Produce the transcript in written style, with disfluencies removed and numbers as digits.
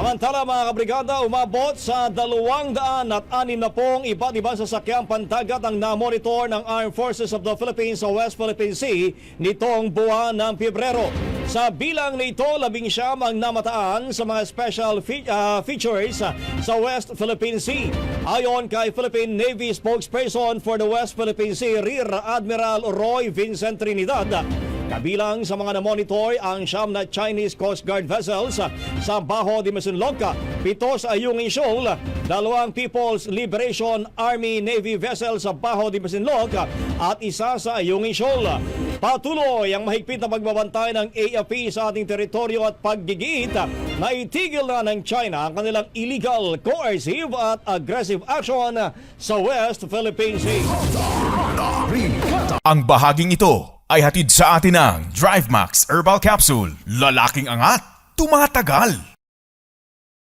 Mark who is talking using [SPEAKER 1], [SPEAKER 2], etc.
[SPEAKER 1] Samantala mga kabrigada, umabot sa 206 na pong iba't ibang sasakyang pandagat ang na-monitor ng Armed Forces of the Philippines sa West Philippine Sea nitong buwan ng Pebrero. Sa bilang nito, 11 ang namataan sa mga special features sa West Philippine Sea. Ayon kay Philippine Navy spokesperson for the West Philippine Sea, Rear Admiral Roy Vincent Trinidad, kabilang sa mga na-monitor ang 9 na Chinese Coast Guard vessels sa Bajo de Masinloc, 7 sa Ayungin Shoal, 2 People's Liberation Army Navy vessels sa Bajo de Masinloc at 1 sa Ayungin Shoal. Patuloy ang mahigpit na pagbabantay ng AFP sa ating teritoryo at paggigiit na itigil na ng China ang kanilang illegal, coercive at aggressive action sa West Philippine Sea.
[SPEAKER 2] Ang bahaging ito ay hatid sa atin ng DriveMax Herbal Capsule. Lalaking angat, tumatagal.